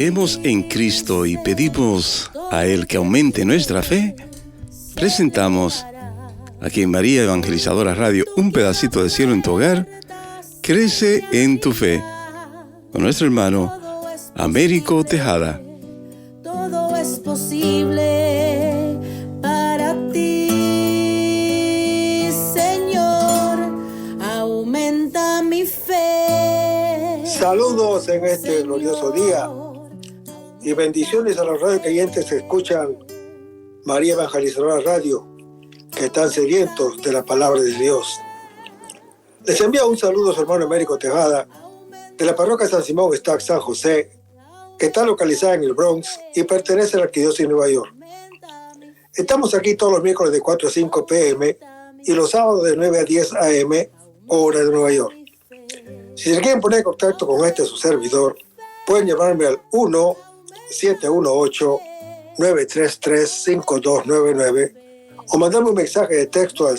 creemos en Cristo y pedimos a Él que aumente nuestra fe, presentamos aquí en María Evangelizadora Radio un pedacito de cielo en tu hogar. Crece en tu fe con nuestro hermano Américo Tejada. Todo es posible para ti, Señor, aumenta mi fe. Saludos en este glorioso día y bendiciones a los radio creyentes que escuchan María Evangelizadora Radio, que están sedientos de la palabra de Dios. Les envío un saludo a su hermano Américo Tejada, de la parroquia San Simón Stack San José, que está localizada en el Bronx y pertenece a la Arquidiócesis de Nueva York. Estamos aquí todos los miércoles de 4 a 5 p.m. y los sábados de 9 a 10 a.m. hora de Nueva York. Si se quieren poner en contacto con su servidor, pueden llamarme al 1-718-933-5299 o mandarme un mensaje de texto al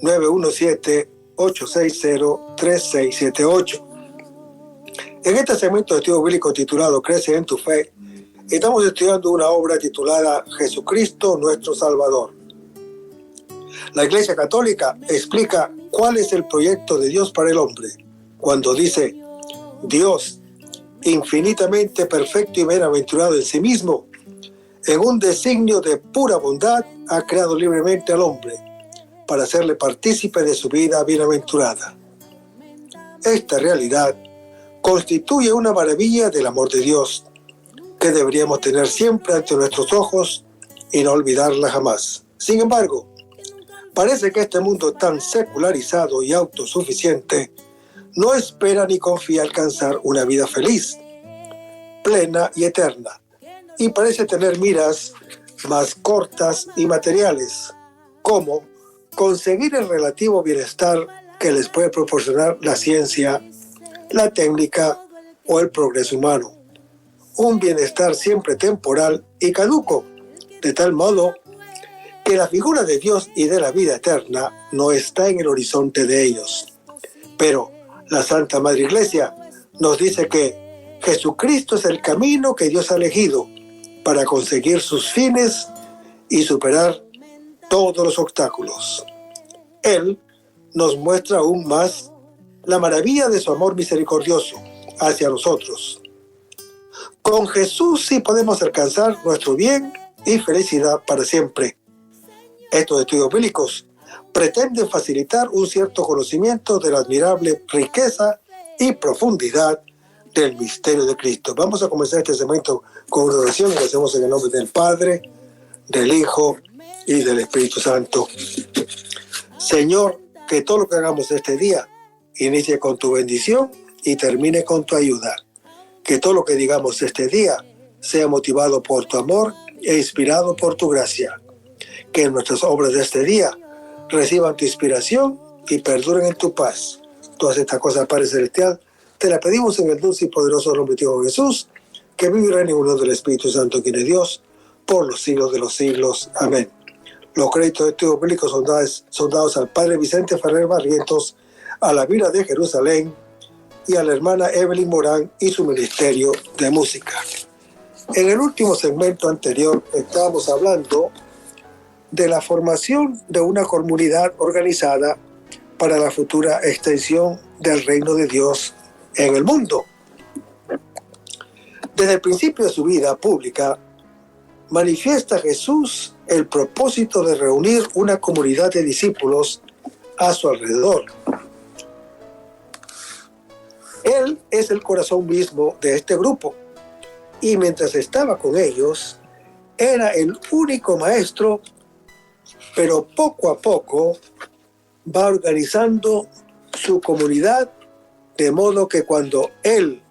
1-917-860-3678. En este segmento de estudio bíblico titulado Crece en tu fe, estamos estudiando una obra titulada Jesucristo nuestro Salvador. La Iglesia Católica explica cuál es el proyecto de Dios para el hombre, cuando dice: Dios, infinitamente perfecto y bienaventurado en sí mismo, en un designio de pura bondad, ha creado libremente al hombre, para hacerle partícipe de su vida bienaventurada. Esta realidad constituye una maravilla del amor de Dios, que deberíamos tener siempre ante nuestros ojos y no olvidarla jamás. Sin embargo, parece que este mundo tan secularizado y autosuficiente no espera ni confía alcanzar una vida feliz, plena y eterna, y parece tener miras más cortas y materiales, como conseguir el relativo bienestar que les puede proporcionar la ciencia, la técnica o el progreso humano. Un bienestar siempre temporal y caduco, de tal modo que la figura de Dios y de la vida eterna no está en el horizonte de ellos. Pero la Santa Madre Iglesia nos dice que Jesucristo es el camino que Dios ha elegido para conseguir sus fines y superar todos los obstáculos. Él nos muestra aún más la maravilla de su amor misericordioso hacia nosotros. Con Jesús sí podemos alcanzar nuestro bien y felicidad para siempre. Estos estudios bíblicos pretenden facilitar un cierto conocimiento de la admirable riqueza y profundidad del misterio de Cristo. Vamos a comenzar este segmento con una oración y lo hacemos en el nombre del Padre, del Hijo y del Espíritu Santo. Señor, que todo lo que hagamos este día inicie con tu bendición y termine con tu ayuda. Que todo lo que digamos este día sea motivado por tu amor e inspirado por tu gracia. Que nuestras obras de este día reciban tu inspiración y perduren en tu paz. Todas estas cosas, Padre Celestial, te las pedimos en el dulce y poderoso nombre de Hijo Jesús, que vive y reina en unión del Espíritu Santo, quien es Dios, por los siglos de los siglos. Amén. Los créditos de estudios bíblicos son dados al Padre Vicente Ferrer Barrientos, a la Vila de Jerusalén y a la hermana Evelyn Morán y su ministerio de música. En el último segmento anterior estábamos hablando de la formación de una comunidad organizada para la futura extensión del reino de Dios en el mundo. Desde el principio de su vida pública, manifiesta Jesús el propósito de reunir una comunidad de discípulos a su alrededor. Él es el corazón mismo de este grupo, y mientras estaba con ellos, era el único maestro, pero poco a poco va organizando su comunidad, de modo que cuando Él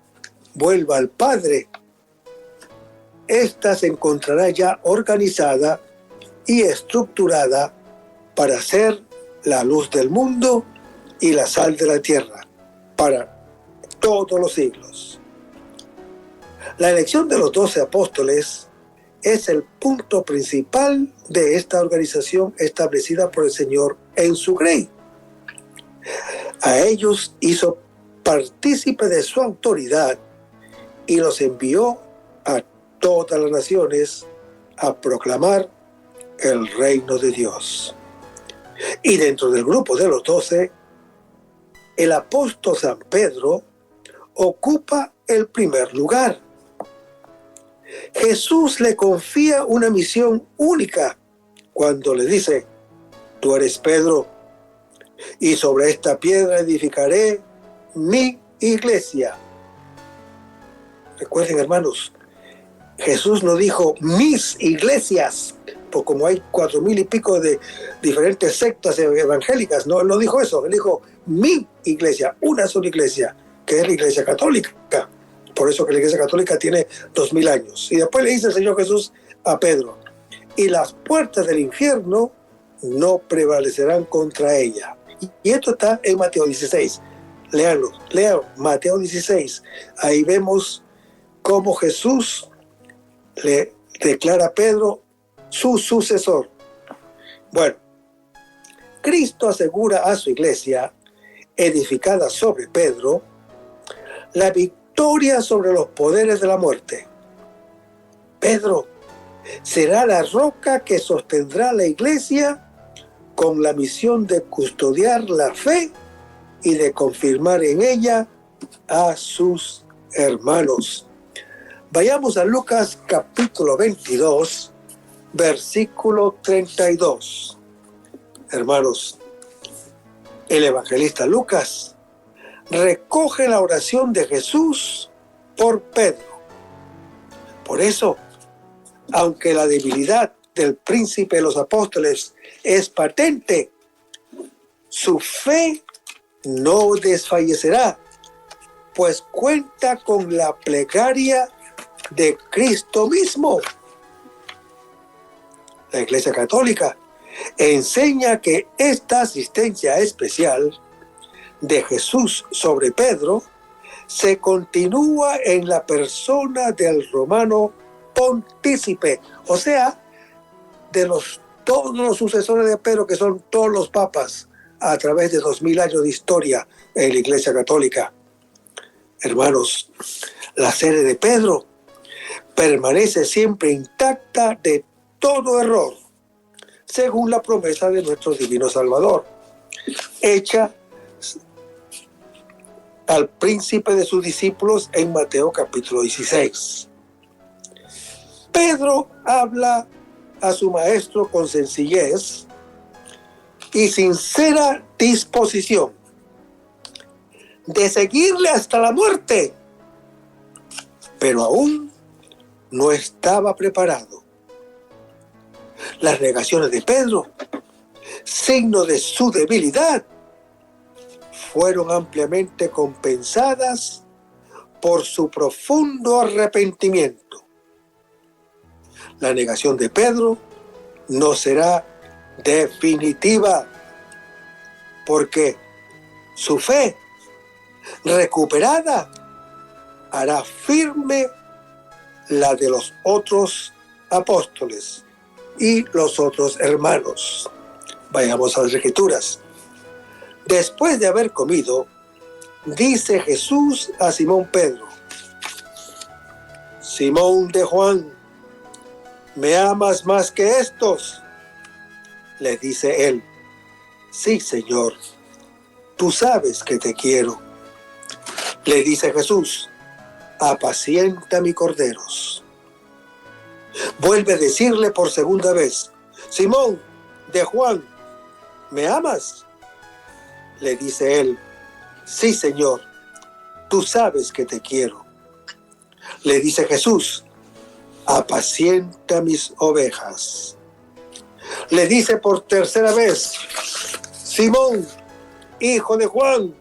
vuelva al Padre, ésta se encontrará ya organizada y estructurada para ser la luz del mundo y la sal de la tierra, para todos los siglos. La elección de los 12 apóstoles es el punto principal de esta organización establecida por el Señor en su grey. A ellos hizo partícipe de su autoridad y los envió a todas las naciones a proclamar el reino de Dios. Y dentro del grupo de los 12, el apóstol San Pedro ocupa el primer lugar. Jesús le confía una misión única cuando le dice: tú eres Pedro, y sobre esta piedra edificaré mi iglesia. Recuerden, hermanos, Jesús no dijo mis iglesias, pues como hay 4,000 y pico de diferentes sectas evangélicas, no, él no dijo eso, él dijo mi iglesia, una sola iglesia, que es la iglesia católica. Por eso que la iglesia católica tiene 2000 años. Y después le dice el Señor Jesús a Pedro: y las puertas del infierno no prevalecerán contra ella. Y esto está en Mateo 16. Lean Mateo 16. Ahí vemos cómo Jesús le declara a Pedro su sucesor. Bueno, Cristo asegura a su iglesia, edificada sobre Pedro, la victoria sobre los poderes de la muerte. Pedro será la roca que sostendrá la iglesia con la misión de custodiar la fe y de confirmar en ella a sus hermanos. Vayamos a Lucas capítulo 22, versículo 32. Hermanos, el evangelista Lucas recoge la oración de Jesús por Pedro. Por eso, aunque la debilidad del príncipe de los apóstoles es patente, su fe no desfallecerá, pues cuenta con la plegaria de Cristo mismo. La Iglesia Católica enseña que esta asistencia especial de Jesús sobre Pedro se continúa en la persona del romano pontícipe, o sea, de todos los sucesores de Pedro, que son todos los papas a través de 2000 años de historia en la Iglesia Católica. Hermanos, la sede de Pedro permanece siempre intacta de todo error, según la promesa de nuestro divino Salvador, hecha al príncipe de sus discípulos en Mateo capítulo 16. Pedro habla a su maestro con sencillez y sincera disposición de seguirle hasta la muerte, pero aún no estaba preparado. Las negaciones de Pedro, signo de su debilidad, fueron ampliamente compensadas por su profundo arrepentimiento. La negación de Pedro no será definitiva, porque su fe recuperada hará firme la de los otros apóstoles y los otros hermanos. Vayamos a las Escrituras. Después de haber comido, dice Jesús a Simón Pedro: Simón de Juan, ¿me amas más que estos? Le dice él: sí, Señor, tú sabes que te quiero. Le dice Jesús: apacienta mis corderos. Vuelve a decirle por segunda vez: Simón de Juan, ¿me amas? Le dice él: sí, Señor, tú sabes que te quiero. Le dice Jesús: apacienta mis ovejas. Le dice por tercera vez: Simón, hijo de Juan,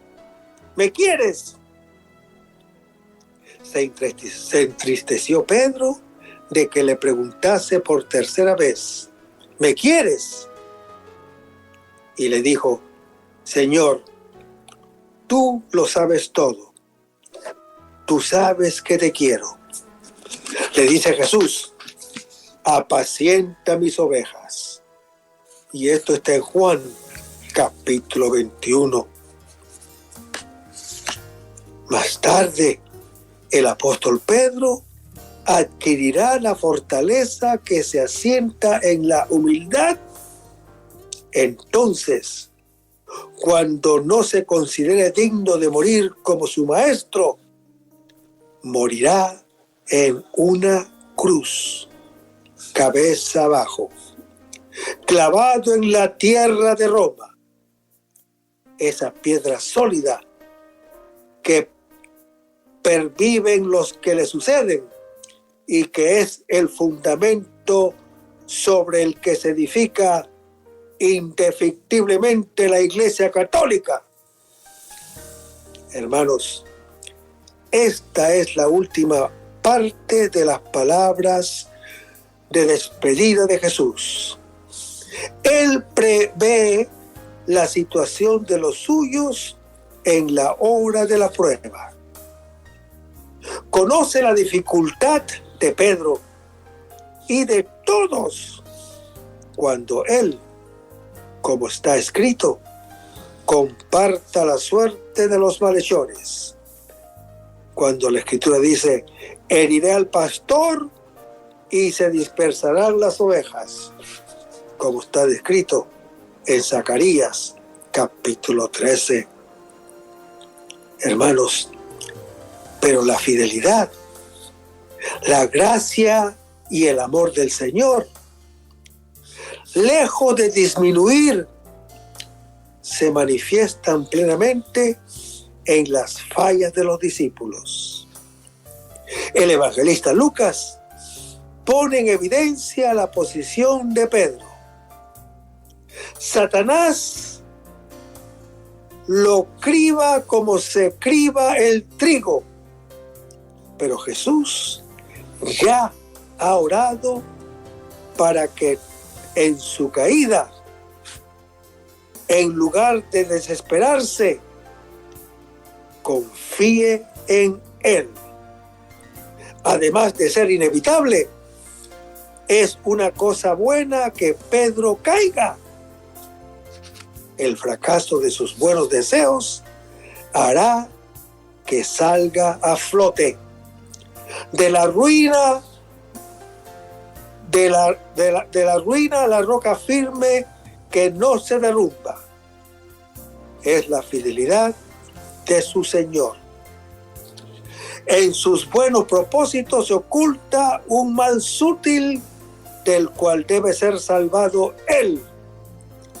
¿me quieres? Se entristeció Pedro de que le preguntase por tercera vez: ¿me quieres? Y le dijo: Señor, tú lo sabes todo. Tú sabes que te quiero. Le dice Jesús: apacienta mis ovejas. Y esto está en Juan capítulo 21. Más tarde, El apóstol Pedro adquirirá la fortaleza que se asienta en la humildad. Entonces, cuando no se considere digno de morir como su maestro, morirá en una cruz, cabeza abajo, clavado en la tierra de Roma, esa piedra sólida que perviven los que le suceden y que es el fundamento sobre el que se edifica indefectiblemente la Iglesia Católica. Hermanos, esta es la última parte de las palabras de despedida de Jesús. Él prevé la situación de los suyos en la hora de la prueba. Conoce la dificultad de Pedro y de todos cuando él, como está escrito, comparta la suerte de los malhechores. Cuando la Escritura dice, heriré al pastor y se dispersarán las ovejas, como está descrito en Zacarías capítulo 13. Hermanos, pero la fidelidad, la gracia y el amor del Señor, lejos de disminuir, se manifiestan plenamente en las fallas de los discípulos. El evangelista Lucas pone en evidencia la posición de Pedro. Satanás lo criba como se criba el trigo, pero Jesús ya ha orado para que en su caída, en lugar de desesperarse, confíe en Él. Además de ser inevitable, es una cosa buena que Pedro caiga. El fracaso de sus buenos deseos hará que salga a flote de la ruina, de la ruina a la roca firme que no se derrumba. Es la fidelidad de su Señor. En sus buenos propósitos se oculta un mal sutil del cual debe ser salvado Él,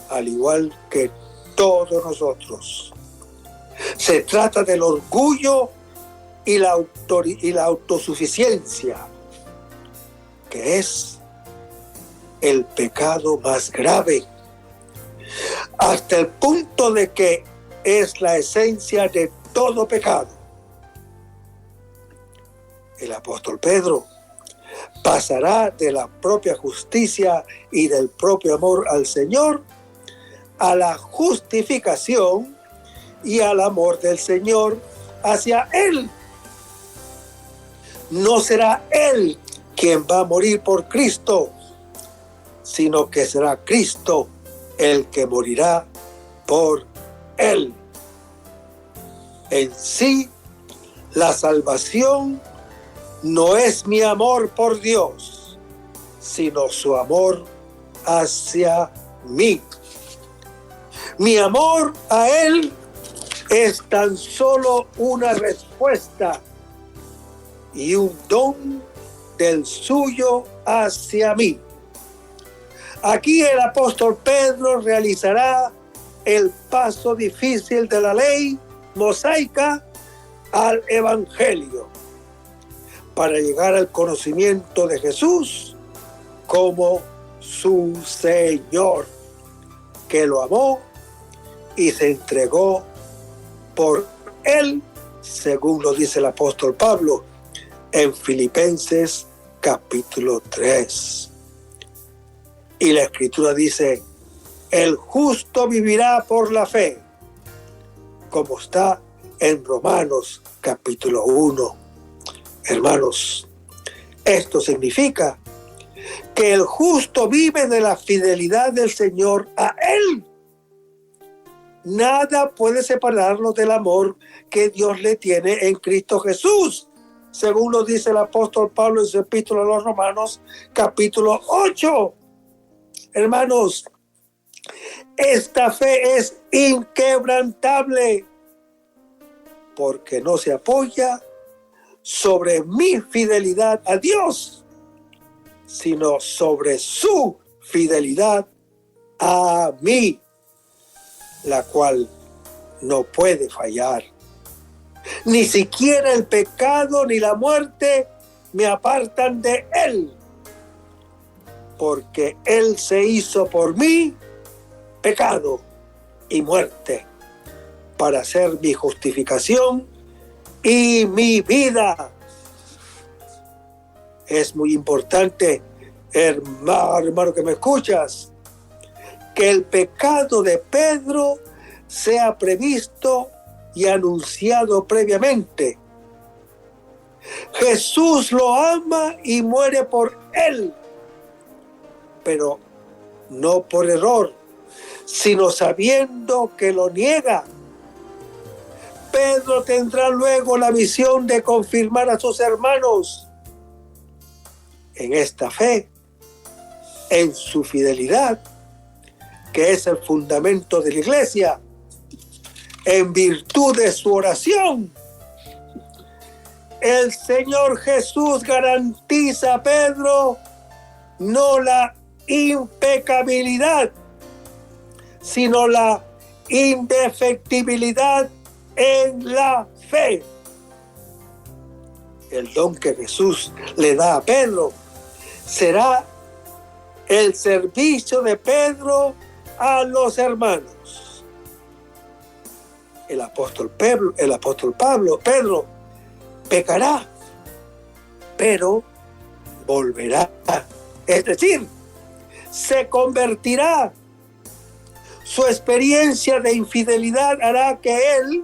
al igual que todos nosotros. Se trata del orgullo y la autosuficiencia, que es el pecado más grave, hasta el punto de que es la esencia de todo pecado. El apóstol Pedro pasará de la propia justicia y del propio amor al Señor a la justificación y al amor del Señor hacia Él. No será Él quien va a morir por Cristo, sino que será Cristo el que morirá por Él. En sí, la salvación no es mi amor por Dios, sino su amor hacia mí. Mi amor a Él es tan solo una respuesta y un don del suyo hacia mí. Aquí el apóstol Pedro realizará el paso difícil de la ley mosaica al evangelio para llegar al conocimiento de Jesús como su Señor, que lo amó y se entregó por Él, según lo dice el apóstol Pablo en Filipenses capítulo 3. Y la Escritura dice, el justo vivirá por la fe, como está en Romanos capítulo 1. Hermanos, esto significa que el justo vive de la fidelidad del Señor a Él. Nada puede separarnos del amor que Dios le tiene en Cristo Jesús, según lo dice el apóstol Pablo en su epístola a los Romanos, capítulo 8. Hermanos, esta fe es inquebrantable porque no se apoya sobre mi fidelidad a Dios, sino sobre su fidelidad a mí, la cual no puede fallar. Ni siquiera el pecado ni la muerte me apartan de Él, porque Él se hizo por mí pecado y muerte para ser mi justificación y mi vida. Es muy importante, hermano que me escuchas, que el pecado de Pedro sea previsto y anunciado previamente. Jesús lo ama y muere por él, pero no por error, sino sabiendo que lo niega. Pedro tendrá luego la misión de confirmar a sus hermanos en esta fe, en su fidelidad, que es el fundamento de la iglesia, en virtud de su oración. El Señor Jesús garantiza a Pedro no la impecabilidad, sino la indefectibilidad en la fe. El don que Jesús le da a Pedro será el servicio de Pedro a los hermanos. El apóstol Pedro pecará, pero volverá. Es decir, se convertirá. Su experiencia de infidelidad hará que él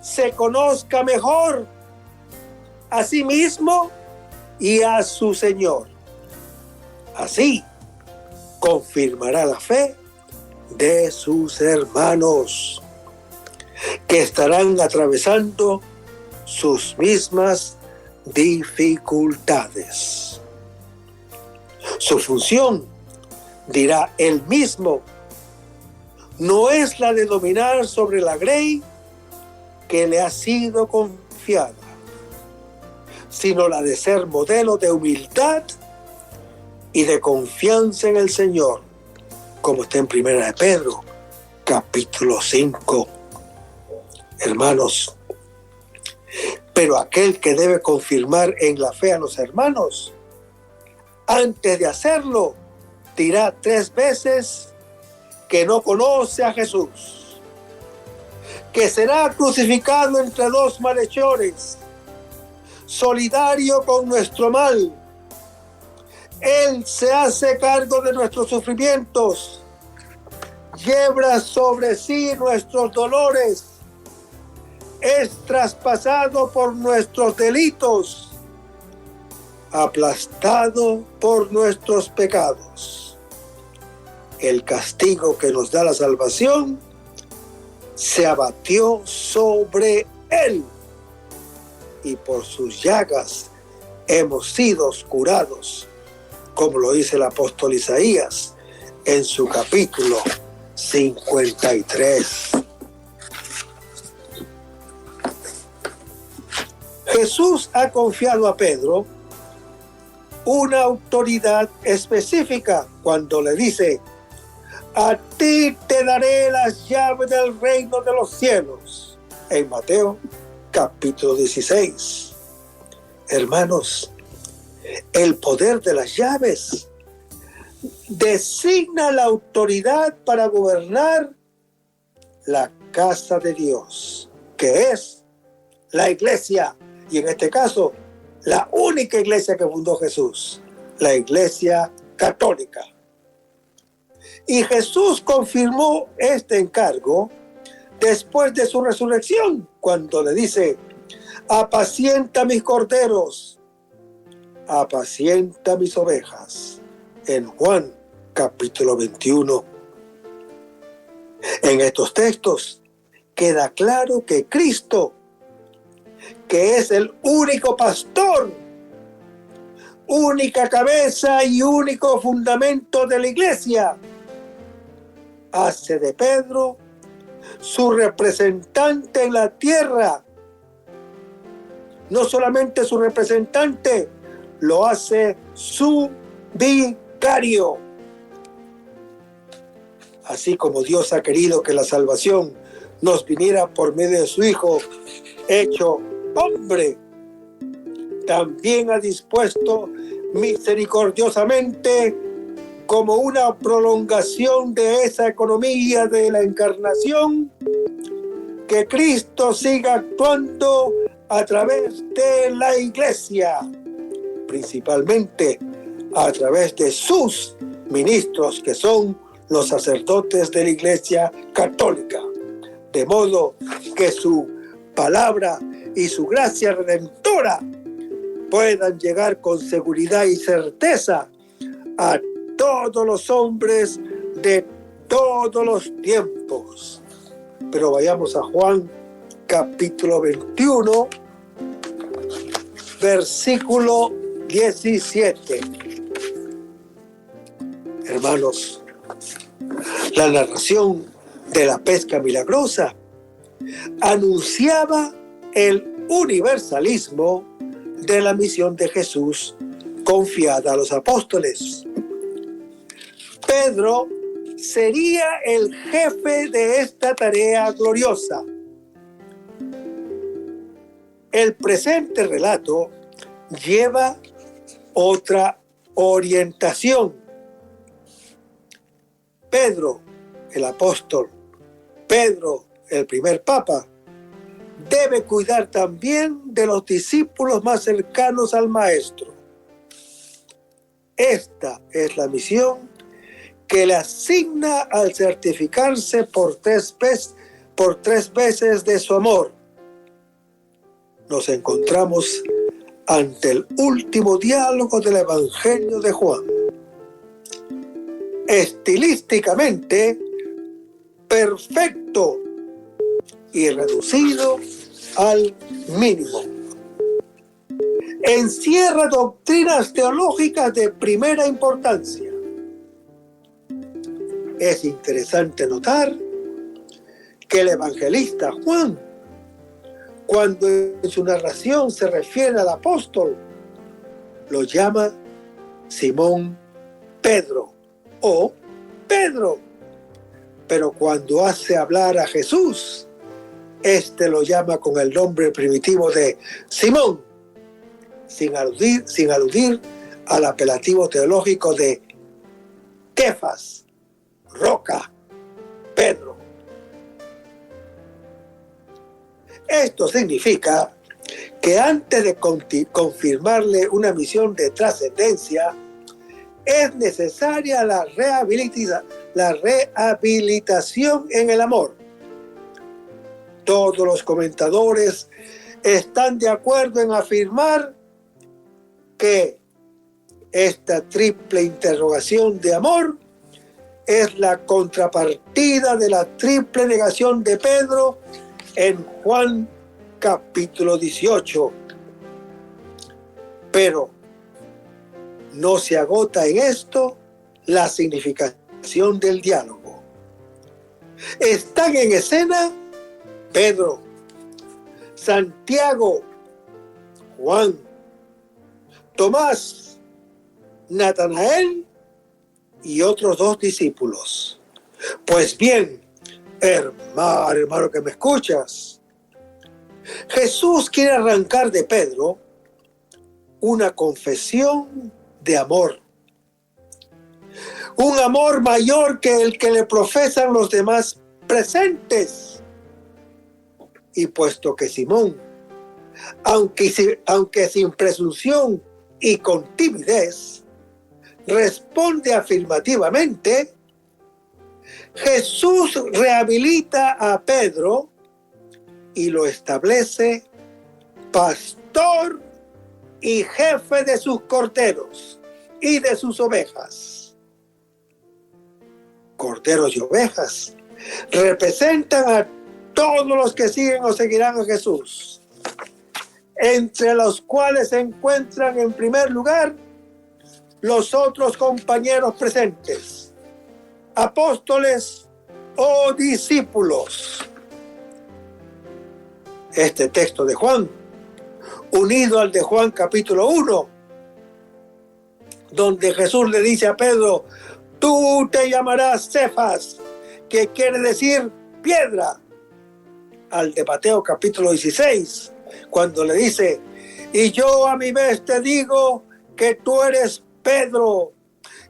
se conozca mejor a sí mismo y a su Señor. Así confirmará la fe de sus hermanos, que estarán atravesando sus mismas dificultades. Su función, dirá él mismo, no es la de dominar sobre la grey que le ha sido confiada, sino la de ser modelo de humildad y de confianza en el Señor, como está en Primera de Pedro, capítulo 5. Hermanos, pero aquel que debe confirmar en la fe a los hermanos, antes de hacerlo, dirá 3 veces que no conoce a Jesús, que será crucificado entre 2 malhechores, solidario con nuestro mal. Él se hace cargo de nuestros sufrimientos, lleva sobre sí nuestros dolores, es traspasado por nuestros delitos, aplastado por nuestros pecados. El castigo que nos da la salvación se abatió sobre él, y por sus llagas hemos sido curados, como lo dice el apóstol Isaías en su capítulo 53. Jesús ha confiado a Pedro una autoridad específica cuando le dice: a ti te daré las llaves del reino de los cielos, en Mateo capítulo 16. Hermanos, el poder de las llaves designa la autoridad para gobernar la casa de Dios, que es la iglesia, y en este caso, la única iglesia que fundó Jesús, la iglesia católica. Y Jesús confirmó este encargo después de su resurrección, cuando le dice: apacienta mis corderos, apacienta mis ovejas, en Juan capítulo 21. En estos textos queda claro que Cristo, que es el único pastor, única cabeza y único fundamento de la iglesia, hace de Pedro su representante en la tierra. No solamente su representante, lo hace su vicario. Así como Dios ha querido que la salvación nos viniera por medio de su Hijo, hecho hombre, también ha dispuesto misericordiosamente, como una prolongación de esa economía de la encarnación, que Cristo siga actuando a través de la iglesia, principalmente a través de sus ministros, que son los sacerdotes de la iglesia católica, de modo que su palabra y su gracia redentora puedan llegar con seguridad y certeza a todos los hombres de todos los tiempos. Pero vayamos a Juan capítulo 21, versículo 17. Hermanos, la narración de la pesca milagrosa anunciaba el universalismo de la misión de Jesús confiada a los apóstoles. Pedro sería el jefe de esta tarea gloriosa. El presente relato lleva otra orientación. Pedro, el apóstol, Pedro, el primer papa, debe cuidar también de los discípulos más cercanos al Maestro. Esta es la misión que le asigna al certificarse por tres veces de su amor. Nos encontramos ante el último diálogo del Evangelio de Juan. Estilísticamente perfecto y reducido al mínimo. Encierra doctrinas teológicas de primera importancia. Es interesante notar que el evangelista Juan, cuando en su narración se refiere al apóstol, lo llama Simón Pedro o Pedro. Pero cuando hace hablar a Jesús, este lo llama con el nombre primitivo de Simón, sin aludir al apelativo teológico de Kefas, roca, Pedro. Esto significa que antes de confirmarle una misión de trascendencia, es necesaria la rehabilitación en el amor. Todos los comentadores están de acuerdo en afirmar que esta triple interrogación de amor es la contrapartida de la triple negación de Pedro en Juan capítulo 18. Pero no se agota en esto la significación del diálogo. Están en escena Pedro, Santiago, Juan, Tomás, Natanael y otros dos discípulos. Pues bien, hermano que me escuchas, Jesús quiere arrancar de Pedro una confesión de amor. Un amor mayor que el que le profesan los demás presentes. Y puesto que Simón, aunque sin presunción y con timidez, responde afirmativamente, Jesús rehabilita a Pedro y lo establece pastor y jefe de sus corderos y de sus ovejas. Corderos y ovejas representan a todos los que siguen o seguirán a Jesús. entre los cuales se encuentran en primer lugar los otros compañeros presentes, apóstoles o discípulos. Este texto de Juan, unido al de Juan capítulo 1, donde Jesús le dice a Pedro: tú te llamarás Cefas, que quiere decir piedra, al de Mateo capítulo 16, cuando le dice: y yo a mi vez te digo que tú eres Pedro,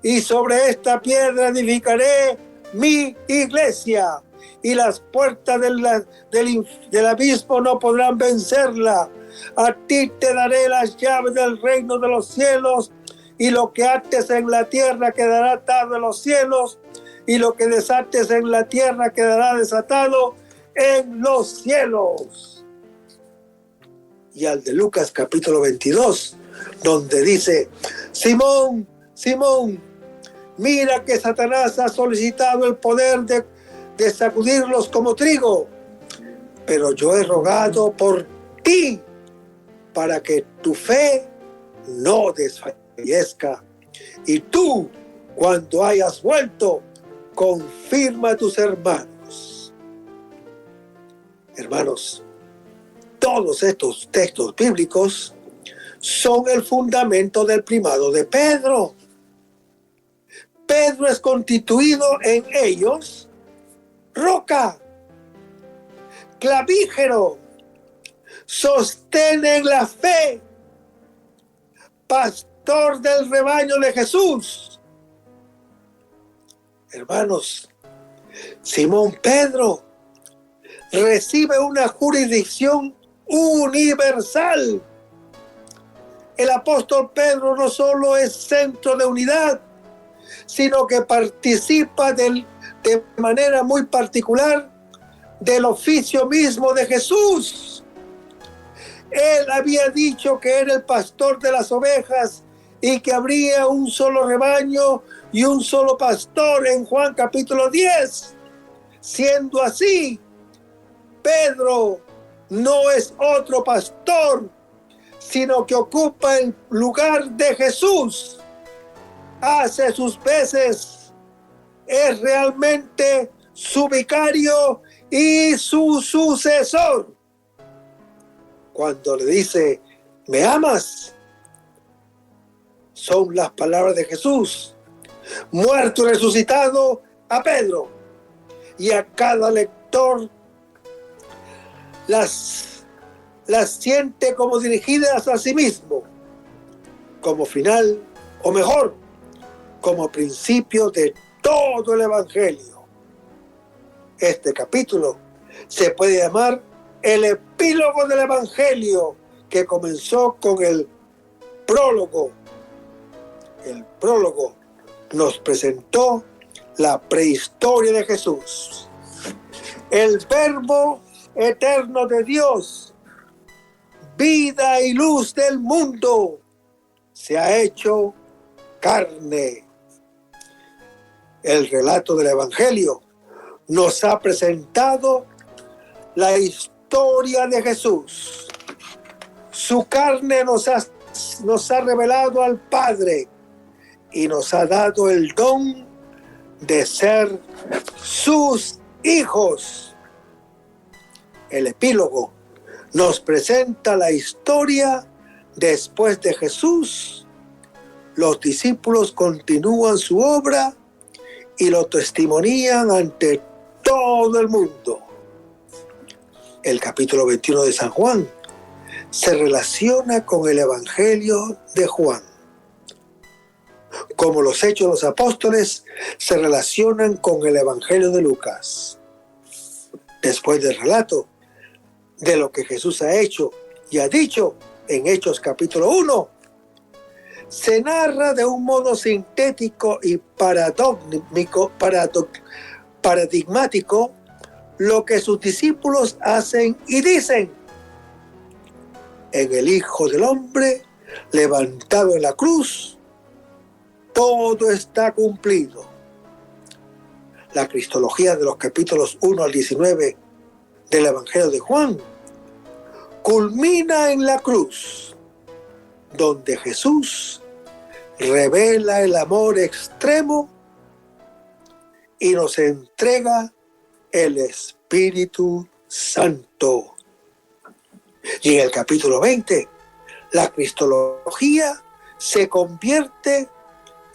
y sobre esta piedra edificaré mi iglesia, y las puertas del abismo no podrán vencerla. A ti te daré las llaves del reino de los cielos, y lo que ates en la tierra quedará atado en los cielos, y lo que desates en la tierra quedará desatado en los cielos. Y al de Lucas capítulo 22, donde dice: Simón, Simón, mira que Satanás ha solicitado el poder de sacudirlos como trigo, pero yo he rogado por ti para que tu fe no desfallezca, y tú, cuando hayas vuelto, confirma a tus hermanos. Hermanos, todos estos textos bíblicos son el fundamento del primado de Pedro. Pedro es constituido en ellos roca, clavígero, sostienen la fe, pastor del rebaño de Jesús. Hermanos, Simón Pedro recibe una jurisdicción universal. El apóstol Pedro no solo es centro de unidad, sino que participa de manera muy particular del oficio mismo de Jesús. Él había dicho que era el pastor de las ovejas y que habría un solo rebaño y un solo pastor en Juan capítulo 10. Siendo así, Pedro no es otro pastor, sino que ocupa el lugar de Jesús. Hace sus veces, es realmente su vicario y su sucesor. Cuando le dice: ¿me amas?, son las palabras de Jesús, muerto y resucitado, a Pedro. Y a cada lector las siente como dirigidas a sí mismo, como final, o mejor, como principio de todo el Evangelio. Este capítulo se puede llamar el epílogo del Evangelio, que comenzó con el prólogo. El prólogo nos presentó la prehistoria de Jesús. El Verbo eterno de Dios, vida y luz del mundo, se ha hecho carne. El relato del Evangelio nos ha presentado la historia de Jesús. Su carne nos ha revelado al Padre y nos ha dado el don de ser sus hijos. El epílogo nos presenta la historia después de Jesús. Los discípulos continúan su obra y lo testimonian ante todo el mundo. El capítulo 21 de San Juan se relaciona con el Evangelio de Juan, como los Hechos de los Apóstoles se relacionan con el Evangelio de Lucas. Después del relato de lo que Jesús ha hecho y ha dicho en Hechos capítulo 1, se narra de un modo sintético y paradigmático lo que sus discípulos hacen y dicen. En el Hijo del Hombre, levantado en la cruz, todo está cumplido. La cristología de los capítulos 1 al 19 del Evangelio de Juan culmina en la cruz, donde Jesús revela el amor extremo y nos entrega el Espíritu Santo. Y en el capítulo 20, la cristología se convierte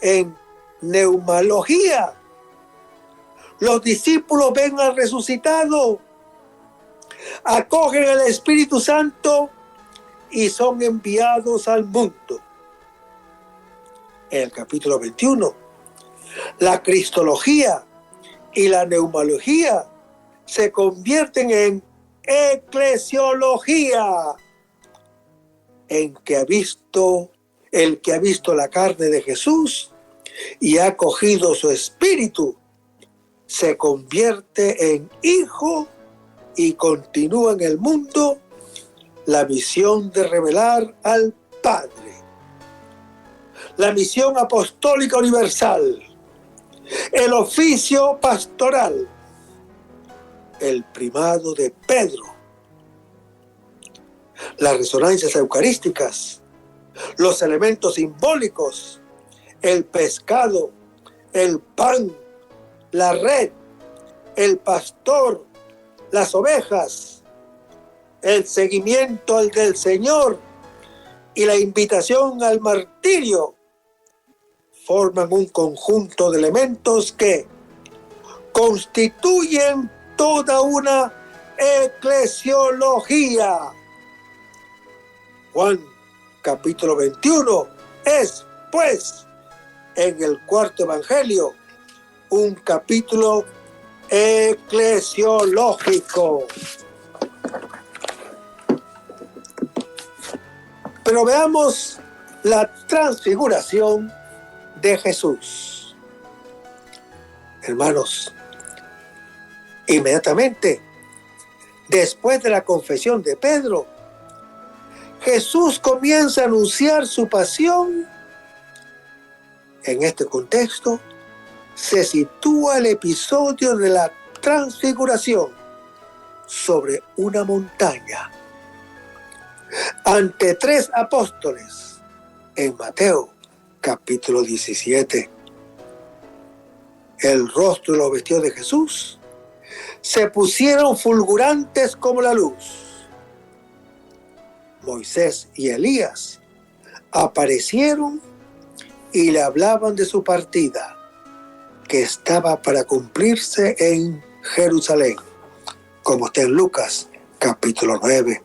en neumalogía. Los discípulos ven al resucitado, acogen al Espíritu Santo y son enviados al mundo. En el capítulo 21, la cristología y la neumalogía se convierten en eclesiología, el que ha visto la carne de Jesús y ha cogido su espíritu, se convierte en hijo y continúa en el mundo la misión de revelar al Padre. La misión apostólica universal, el oficio pastoral, el primado de Pedro, las resonancias eucarísticas, los elementos simbólicos, el pescado, el pan, la red, el pastor, las ovejas, el seguimiento al del Señor y la invitación al martirio forman un conjunto de elementos que constituyen toda una eclesiología. Juan capítulo 21 es, pues, en el cuarto evangelio, un capítulo eclesiológico. Pero veamos la transfiguración de Jesús. Hermanos, inmediatamente después de la confesión de Pedro, Jesús comienza a anunciar su pasión. En este contexto se sitúa el episodio de la transfiguración sobre una montaña ante 3 apóstoles en Mateo capítulo 17. El rostro y los vestidos de Jesús se pusieron fulgurantes como la luz. Moisés y Elías aparecieron y le hablaban de su partida, que estaba para cumplirse en Jerusalén, como está en Lucas capítulo 9.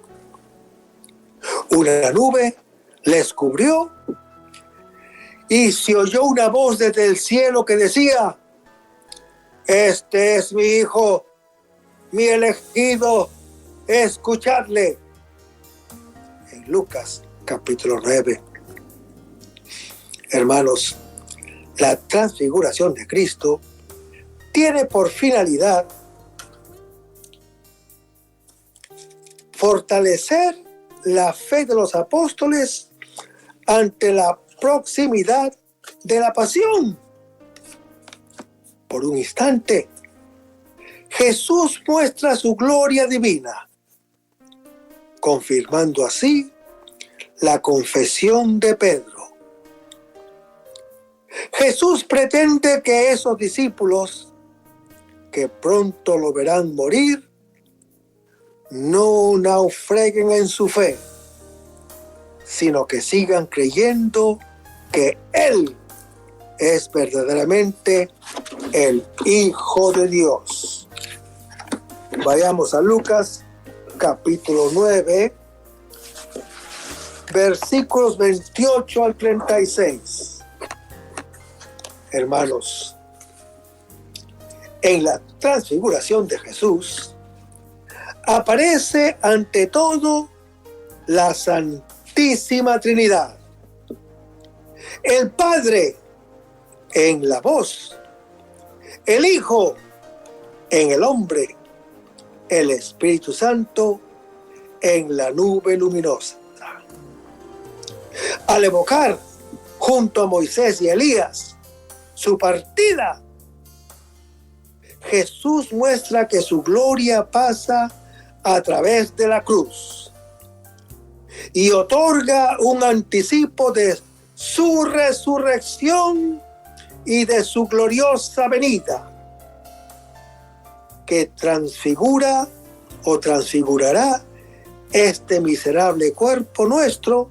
Una nube les cubrió y se oyó una voz desde el cielo que decía: este es mi hijo, mi elegido, escuchadle. En Lucas capítulo 9. Hermanos, la transfiguración de Cristo tiene por finalidad fortalecer la fe de los apóstoles ante la proximidad de la pasión. Por un instante, Jesús muestra su gloria divina, confirmando así la confesión de Pedro. Jesús pretende que esos discípulos, que pronto lo verán morir, no naufraguen en su fe, sino que sigan creyendo que Él es verdaderamente el Hijo de Dios. Vayamos a Lucas capítulo 9, versículos 28 al 36. Hermanos, en la transfiguración de Jesús aparece ante todo la Santísima Trinidad. El Padre en la voz, el Hijo en el hombre, el Espíritu Santo en la nube luminosa. Al evocar junto a Moisés y Elías su partida, Jesús muestra que su gloria pasa a través de la cruz. y otorga un anticipo de su resurrección y de su gloriosa venida, que transfigura o transfigurará este miserable cuerpo nuestro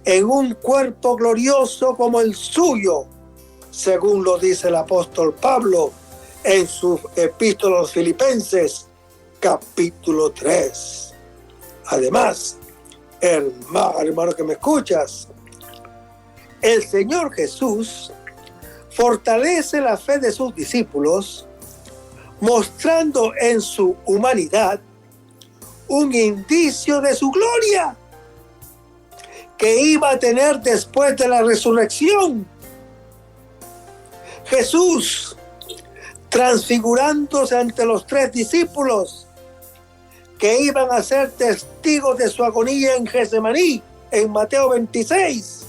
en un cuerpo glorioso como el suyo, según lo dice el apóstol Pablo en su epístola a los Filipenses, capítulo 3. Además, hermano que me escuchas, el Señor Jesús fortalece la fe de sus discípulos, mostrando en su humanidad un indicio de su gloria que iba a tener después de la resurrección. Jesús, transfigurándose ante los 3 discípulos que iban a ser testigos de su agonía en Getsemaní, en Mateo 26,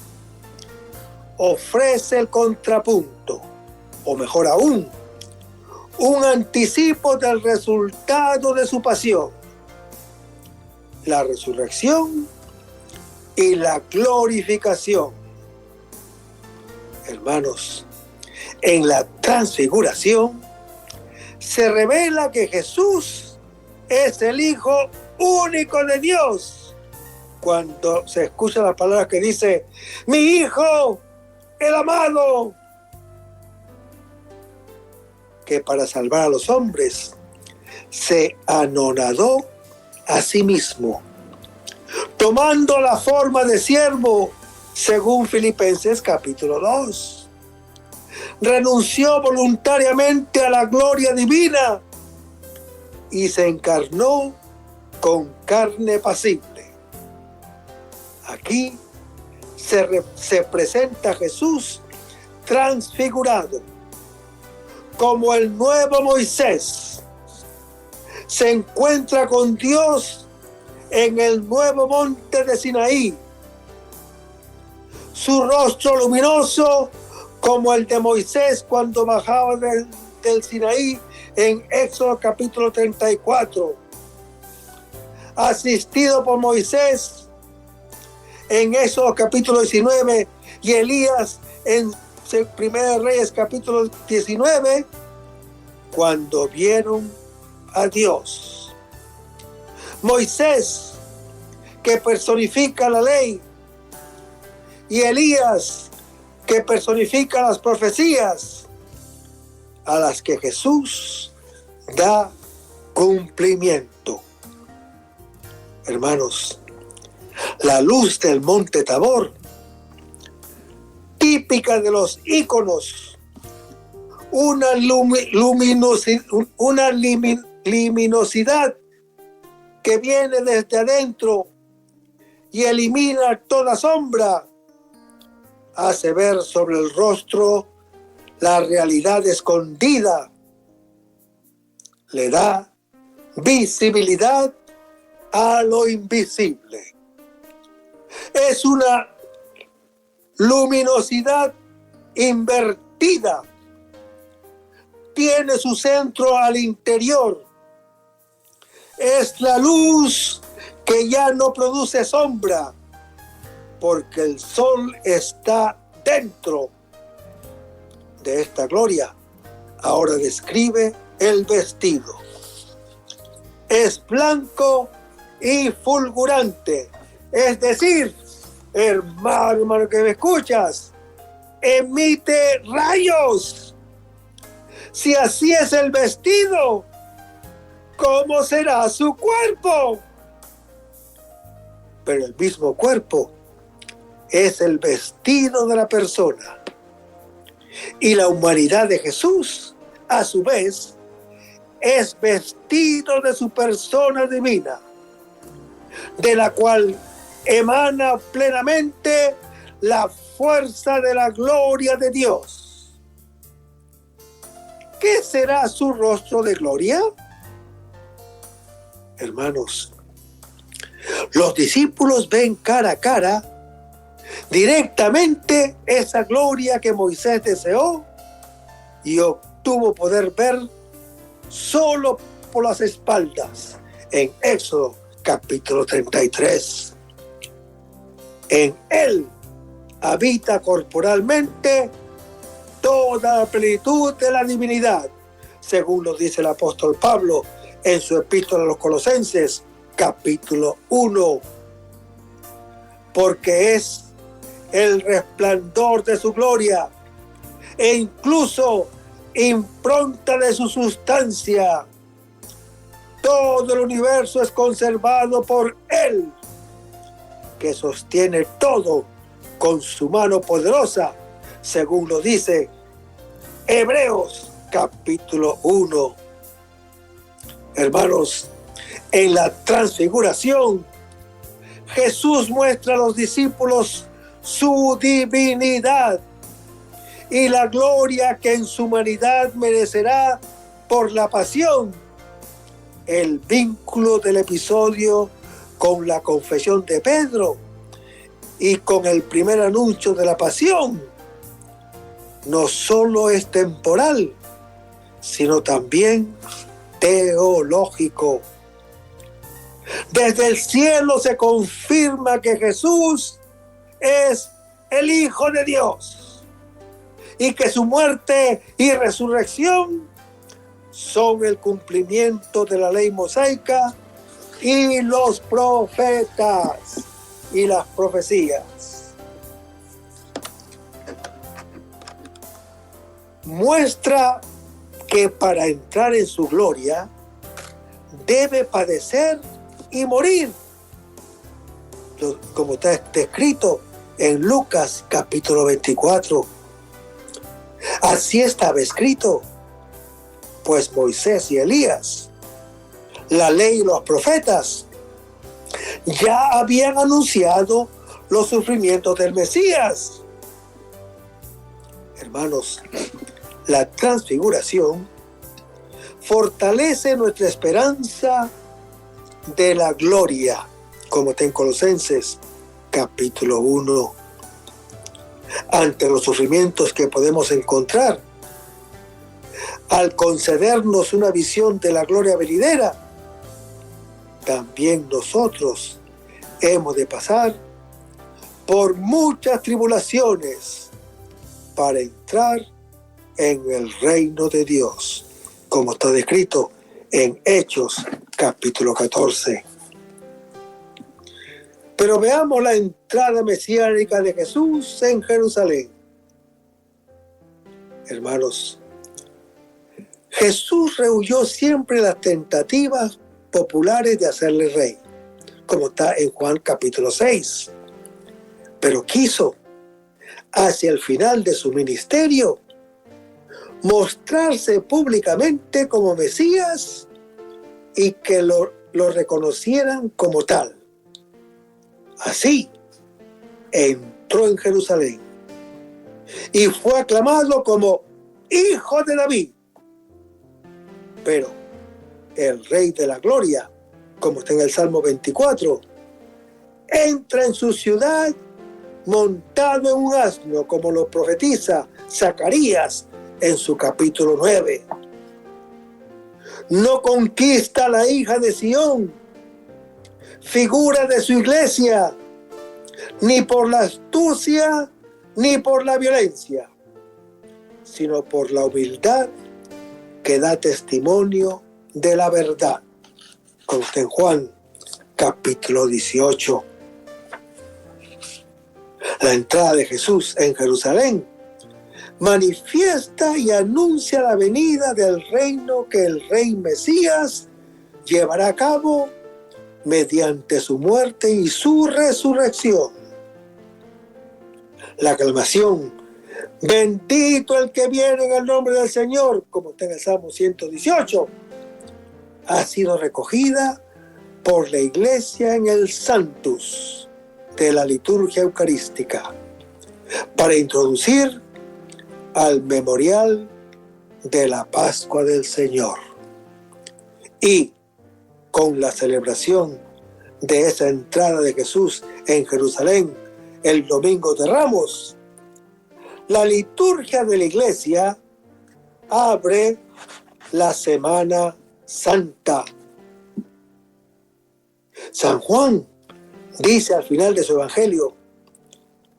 ofrece el contrapunto, o mejor aún, un anticipo del resultado de su pasión, la resurrección y la glorificación. Hermanos, en la transfiguración se revela que Jesús es el Hijo único de Dios. Cuando se escucha la palabra que dice, mi Hijo, el amado, que para salvar a los hombres se anonadó a sí mismo, tomando la forma de siervo, según Filipenses capítulo 2. Renunció voluntariamente a la gloria divina y se encarnó con carne pasible. Aquí se presenta a Jesús transfigurado como el nuevo Moisés. Se encuentra con Dios en el nuevo monte de Sinaí. Su rostro luminoso como el de Moisés cuando bajaba del Sinaí en Éxodo capítulo 34. Asistido por Moisés en Éxodo capítulo 19 y Elías en 1 Reyes capítulo 19, cuando vieron a Dios. Moisés, que personifica la ley, y Elías, que personifica las profecías a las que Jesús da cumplimiento. Hermanos, la luz del monte Tabor, típica de los íconos, una luminosidad que viene desde adentro y elimina toda sombra, hace ver sobre el rostro la realidad escondida, le da visibilidad a lo invisible. Es una luminosidad invertida. Tiene su centro al interior. Es la luz que ya no produce sombra, porque el sol está dentro de esta gloria. Ahora describe el vestido. Es blanco y fulgurante. Es decir, hermano que me escuchas, emite rayos. Si así es el vestido, ¿cómo será su cuerpo? Pero el mismo cuerpo es el vestido de la persona. Y la humanidad de Jesús, a su vez, es vestido de su persona divina, de la cual emana plenamente la fuerza de la gloria de Dios. ¿Qué será su rostro de gloria? Hermanos, los discípulos ven cara a cara directamente esa gloria que Moisés deseó y obtuvo poder ver solo por las espaldas en Éxodo capítulo 33. En Él habita corporalmente toda la plenitud de la divinidad, según lo dice el apóstol Pablo en su epístola a los Colosenses, capítulo 1. Porque es el resplandor de su gloria e incluso impronta de su sustancia. Todo el universo es conservado por Él, que sostiene todo con su mano poderosa, según lo dice Hebreos capítulo 1. Hermanos, en la transfiguración, Jesús muestra a los discípulos su divinidad y la gloria que en su humanidad merecerá por la pasión. El vínculo del episodio con la confesión de Pedro y con el primer anuncio de la pasión no solo es temporal, sino también teológico. Desde el cielo se confirma que Jesús es el Hijo de Dios y que su muerte y resurrección son el cumplimiento de la ley mosaica y los profetas y las profecías. Muestra que para entrar en su gloria debe padecer y morir, como está escrito en Lucas capítulo 24. Así estaba escrito, pues Moisés y Elías, la ley y los profetas, ya habían anunciado los sufrimientos del Mesías. Hermanos, la transfiguración fortalece nuestra esperanza de la gloria, como está en Colosenses capítulo 1. Ante los sufrimientos que podemos encontrar, al concedernos una visión de la gloria venidera, también nosotros hemos de pasar por muchas tribulaciones para entrar en el reino de Dios, como está descrito en Hechos capítulo 14. Pero veamos la entrada mesiánica de Jesús en Jerusalén. Hermanos, Jesús rehuyó siempre las tentativas populares de hacerle rey, como está en Juan capítulo 6. Pero quiso, hacia el final de su ministerio, mostrarse públicamente como Mesías y que lo reconocieran como tal. Así, entró en Jerusalén y fue aclamado como Hijo de David. Pero el Rey de la Gloria, como está en el Salmo 24, entra en su ciudad montado en un asno, como lo profetiza Zacarías en su capítulo 9. No conquista a la hija de Sión, figura de su iglesia, ni por la astucia ni por la violencia, sino por la humildad que da testimonio de la verdad, como está en Juan capítulo 18. La entrada de Jesús en Jerusalén manifiesta y anuncia la venida del reino que el Rey Mesías llevará a cabo mediante su muerte y su resurrección. La aclamación, bendito el que viene en el nombre del Señor, como está en el Salmo 118, ha sido recogida por la Iglesia en el Sanctus de la liturgia eucarística para introducir al memorial de la Pascua del Señor. Y con la celebración de esa entrada de Jesús en Jerusalén el Domingo de Ramos, la liturgia de la Iglesia abre la Semana Santa. San Juan dice al final de su Evangelio,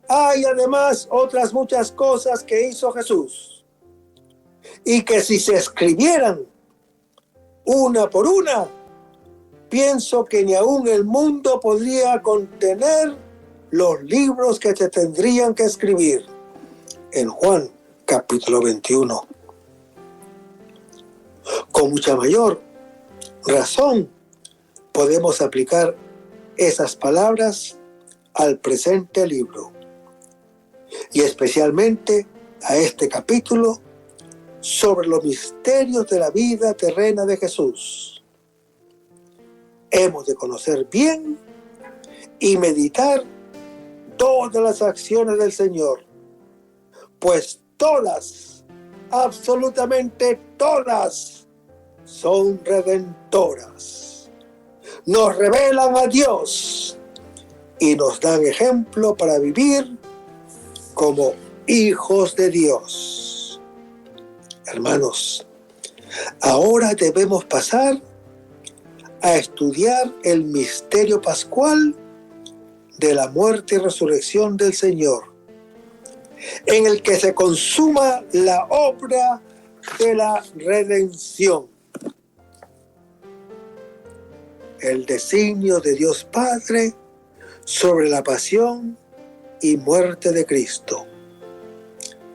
hay además otras muchas cosas que hizo Jesús, y que si se escribieran una por una, pienso que ni aún el mundo podría contener los libros que se tendrían que escribir. En Juan capítulo 21. Con mucha mayor razón podemos aplicar esas palabras al presente libro, y especialmente a este capítulo sobre los misterios de la vida terrena de Jesús. Hemos de conocer bien y meditar todas las acciones del Señor, pues todas, absolutamente todas, son redentoras. Nos revelan a Dios y nos dan ejemplo para vivir como hijos de Dios. Hermanos, ahora debemos pasar a estudiar el misterio pascual de la muerte y resurrección del Señor, en el que se consuma la obra de la redención. El designio de Dios Padre sobre la pasión y muerte de Cristo.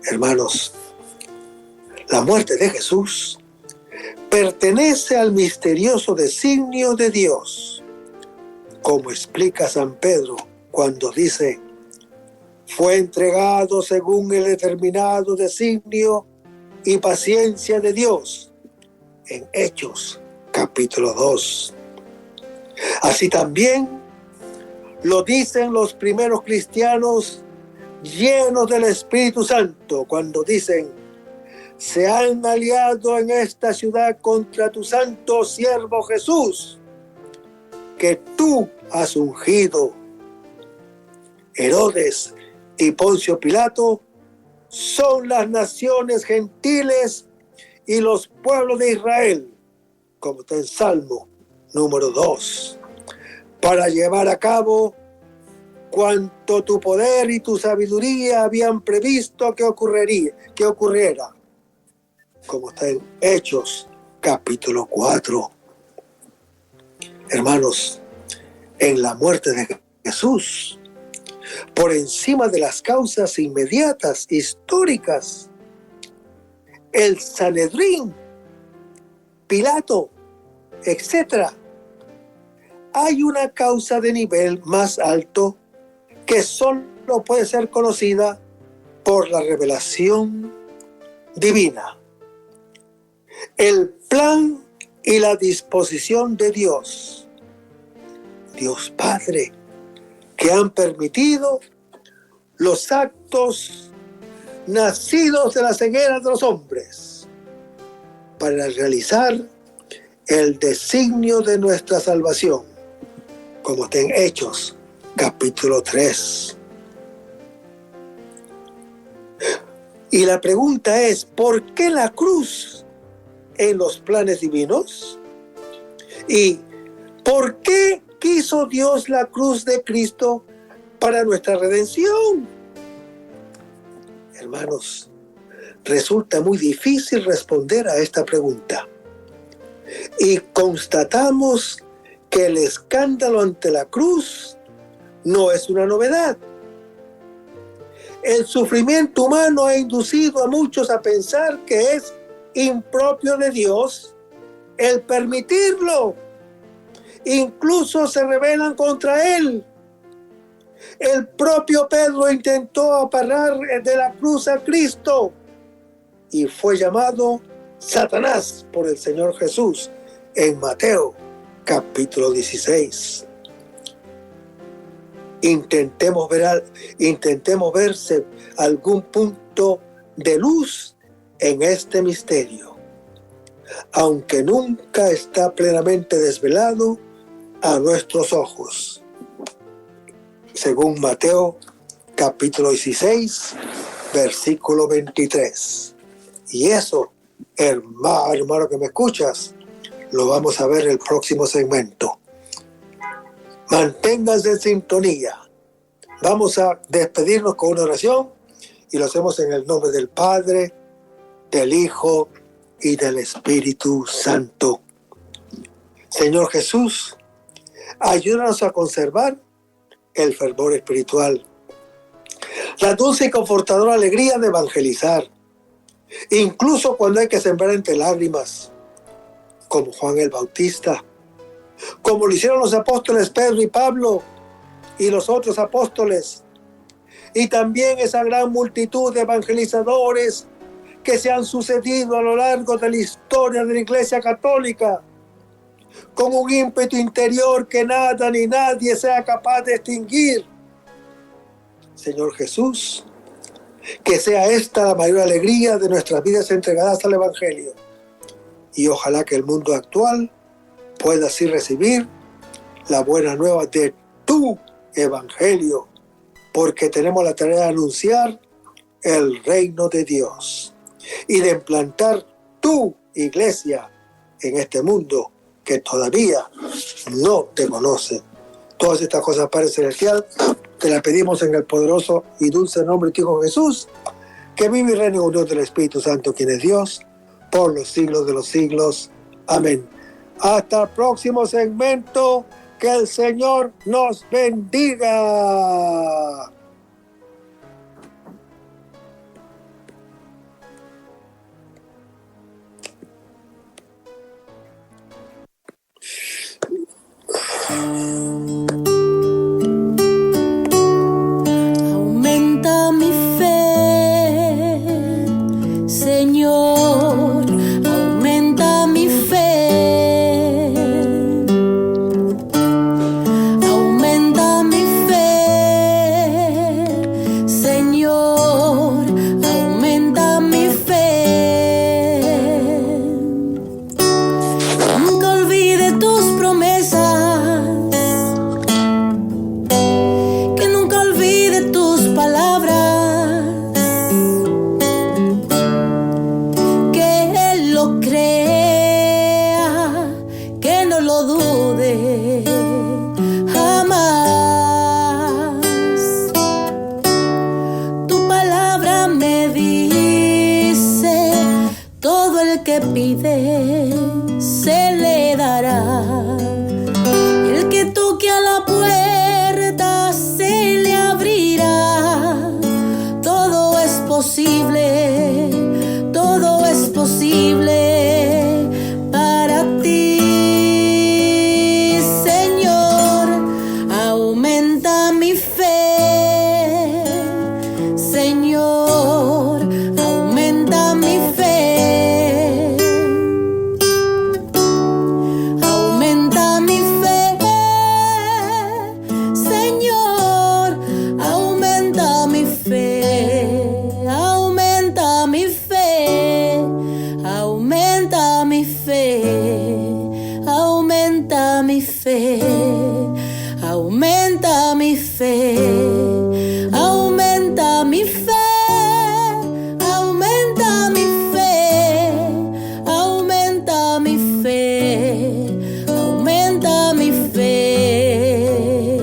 Hermanos, la muerte de Jesús pertenece al misterioso designio de Dios, como explica San Pedro cuando dice: fue entregado según el determinado designio y paciencia de Dios, en Hechos capítulo 2. Así también lo dicen los primeros cristianos llenos del Espíritu Santo cuando dicen: se han aliado en esta ciudad contra tu santo siervo Jesús, que tú has ungido. Herodes y Poncio Pilato son las naciones gentiles y los pueblos de Israel, como está en Salmo número 2, para llevar a cabo cuanto tu poder y tu sabiduría habían previsto que ocurriera, como está en Hechos capítulo 4. Hermanos, en la muerte de Jesús, por encima de las causas inmediatas, históricas, el Sanedrín, Pilato, etc., hay una causa de nivel más alto que solo puede ser conocida por la revelación divina. El plan y la disposición de Dios, Dios Padre, que han permitido los actos nacidos de la ceguera de los hombres para realizar el designio de nuestra salvación, como está en Hechos capítulo 3. Y la pregunta es: ¿por qué la cruz en los planes divinos? ¿Y por qué quiso Dios la cruz de Cristo para nuestra redención? Hermanos, resulta muy difícil responder a esta pregunta. Y constatamos que el escándalo ante la cruz no es una novedad. El sufrimiento humano ha inducido a muchos a pensar que es impropio de Dios el permitirlo. Incluso se rebelan contra él. El propio Pedro intentó apartar de la cruz a Cristo y fue llamado Satanás por el Señor Jesús en Mateo capítulo 16. Intentemos verse algún punto de luz en este misterio, aunque nunca está plenamente desvelado a nuestros ojos. Según Mateo capítulo 16, versículo 23. Y eso, hermano que me escuchas, lo vamos a ver en el próximo segmento. Manténganse en sintonía. Vamos a despedirnos con una oración y lo hacemos en el nombre del Padre, del Hijo y del Espíritu Santo. Señor Jesús, ayúdanos a conservar el fervor espiritual, la dulce y confortadora alegría de evangelizar, incluso cuando hay que sembrar entre lágrimas, como Juan el Bautista, como lo hicieron los apóstoles Pedro y Pablo y los otros apóstoles, y también esa gran multitud de evangelizadores que se han sucedido a lo largo de la historia de la Iglesia Católica, con un ímpetu interior que nada ni nadie sea capaz de extinguir. Señor Jesús, que sea esta la mayor alegría de nuestras vidas entregadas al Evangelio, y ojalá que el mundo actual pueda así recibir la buena nueva de tu Evangelio, porque tenemos la tarea de anunciar el reino de Dios y de implantar tu iglesia en este mundo que todavía no te conoce. Todas estas cosas, Padre Celestial, te las pedimos en el poderoso y dulce nombre de tu Hijo Jesús, que vive y reina en unión del Espíritu Santo, quien es Dios, por los siglos de los siglos. Amén. Hasta el próximo segmento. Que el Señor nos bendiga. Aumenta mi fe, Señor, aumenta mi fe. Aumenta mi fe, Señor, aumenta mi fe. Nunca olvide tus promesas, que nunca olvide tus palabras, que Él lo crea, que no lo dude jamás. Tu palabra me dice, todo el que pide se le dará. El que toque a la puerta se le abrirá. Todo es posible, todo es posible para ti, Señor. Aumenta mi fe, Señor, aumenta mi fe. Aumenta mi fe, Señor, aumenta mi fe. Aumenta mi fe, aumenta mi fe. Aumenta mi fe, aumenta mi fe. Aumenta mi fe, aumenta mi fe. Aumenta mi fe, aumenta mi fe,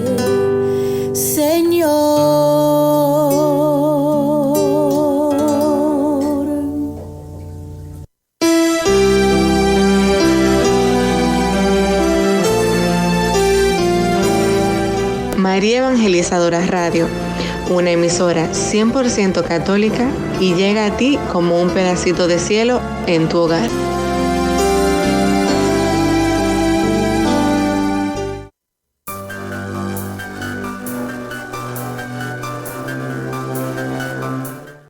Señor. María Evangelizadora Radio, una emisora 100% católica y llega a ti como un pedacito de cielo en tu hogar.